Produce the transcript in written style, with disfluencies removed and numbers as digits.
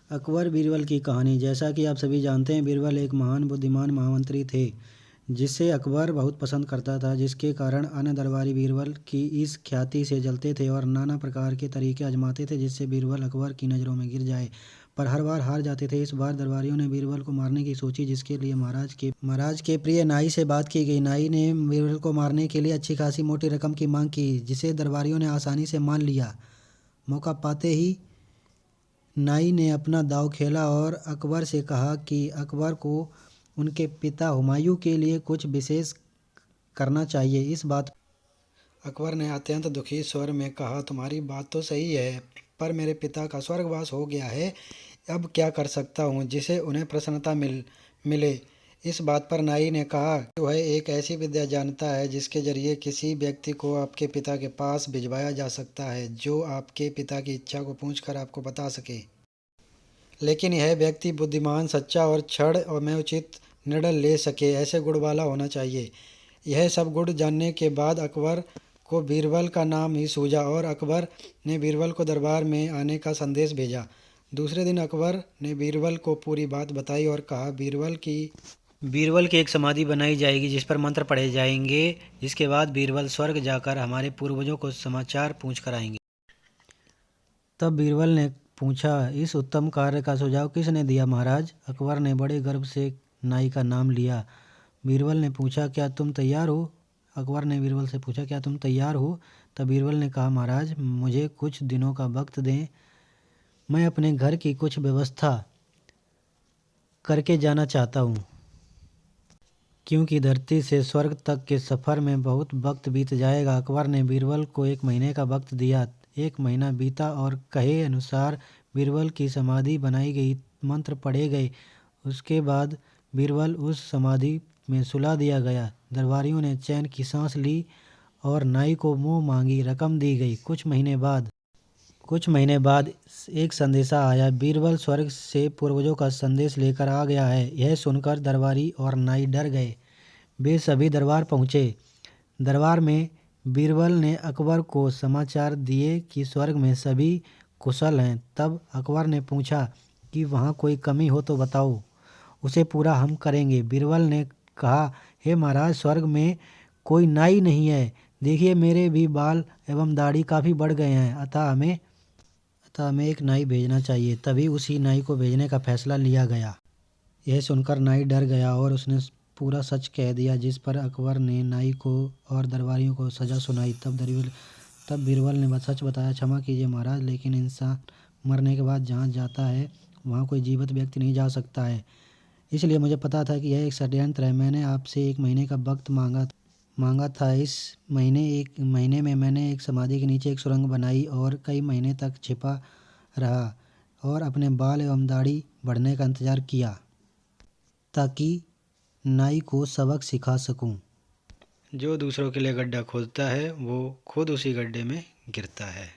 अकबर बीरबल की कहानी। जैसा कि आप सभी जानते हैं, बीरबल एक महान बुद्धिमान महामंत्री थे जिसे अकबर बहुत पसंद करता था, जिसके कारण अन्य दरबारी बीरबल की इस ख्याति से जलते थे और नाना प्रकार के तरीके आजमाते थे जिससे बीरबल अकबर की नज़रों में गिर जाए, पर हर बार हार जाते थे। इस बार दरबारियों ने बीरबल को मारने की सोची, जिसके लिए महाराज के प्रिय नाई से बात की गई। नाई ने बीरबल को मारने के लिए अच्छी खासी मोटी रकम की मांग की, जिसे दरबारियों ने आसानी से मान लिया। मौका पाते ही नाई ने अपना दांव खेला और अकबर से कहा कि अकबर को उनके पिता हुमायूं के लिए कुछ विशेष करना चाहिए। इस बात अकबर ने अत्यंत दुखी स्वर में कहा, तुम्हारी बात तो सही है, पर मेरे पिता का स्वर्गवास हो गया है, अब क्या कर सकता हूँ जिससे उन्हें प्रसन्नता मिले। इस बात पर नाई ने कहा कि वह एक ऐसी विद्या जानता है जिसके जरिए किसी व्यक्ति को आपके पिता के पास भिजवाया जा सकता है, जो आपके पिता की इच्छा को पूछकर आपको बता सके। लेकिन यह व्यक्ति बुद्धिमान, सच्चा और क्षण और में उचित निर्णय ले सके, ऐसे गुण वाला होना चाहिए। यह सब गुण जानने के बाद अकबर को बीरबल का नाम ही सूझा और अकबर ने बीरबल को दरबार में आने का संदेश भेजा। दूसरे दिन अकबर ने बीरबल को पूरी बात बताई और कहा, बीरबल की एक समाधि बनाई जाएगी जिस पर मंत्र पढ़े जाएंगे, जिसके बाद बीरबल स्वर्ग जाकर हमारे पूर्वजों को समाचार पूछ कर आएंगे। तब बीरबल ने पूछा, इस उत्तम कार्य का सुझाव किसने दिया महाराज? अकबर ने बड़े गर्व से नाई का नाम लिया। बीरबल ने पूछा, क्या तुम तैयार हो? अकबर ने बीरबल से पूछा, क्या तुम तैयार हो? तब बीरबल ने कहा, महाराज मुझे कुछ दिनों का वक्त दें, मैं अपने घर की कुछ व्यवस्था करके जाना चाहता हूँ, क्योंकि धरती से स्वर्ग तक के सफ़र में बहुत वक्त बीत जाएगा। अकबर ने बीरबल को 1 महीने का वक्त दिया। 1 महीना बीता और कहे अनुसार बीरबल की समाधि बनाई गई, मंत्र पढ़े गए। उसके बाद बीरबल उस समाधि में सुला दिया गया। दरबारियों ने चैन की सांस ली और नाई को मुंह मांगी रकम दी गई। कुछ महीने बाद एक संदेशा आया, बीरबल स्वर्ग से पूर्वजों का संदेश लेकर आ गया है। यह सुनकर दरबारी और नाई डर गए। वे सभी दरबार पहुँचे। दरबार में बीरबल ने अकबर को समाचार दिए कि स्वर्ग में सभी कुशल हैं। तब अकबर ने पूछा कि वहाँ कोई कमी हो तो बताओ, उसे पूरा हम करेंगे। बीरबल ने कहा, हे महाराज, स्वर्ग में कोई नाई नहीं है। देखिए, मेरे भी बाल एवं दाढ़ी काफ़ी बढ़ गए हैं, अतः हमें एक नाई भेजना चाहिए। तभी उसी नाई को भेजने का फैसला लिया गया। यह सुनकर नाई डर गया और उसने पूरा सच कह दिया, जिस पर अकबर ने नाई को और दरबारियों को सज़ा सुनाई। तब बीरबल ने सच बताया, क्षमा कीजिए महाराज, लेकिन इंसान मरने के बाद जहाँ जाता है वहाँ कोई जीवित व्यक्ति नहीं जा सकता है, इसलिए मुझे पता था कि यह एक षड्यंत्र है। मैंने आपसे 1 महीने का वक्त मांगा था। इस 1 महीने में मैंने एक समाधि के नीचे एक सुरंग बनाई और कई महीने तक छिपा रहा और अपने बाल एवं दाढ़ी बढ़ने का इंतज़ार किया, ताकि नाई को सबक सिखा सकूं। जो दूसरों के लिए गड्ढा खोदता है वो खुद उसी गड्ढे में गिरता है।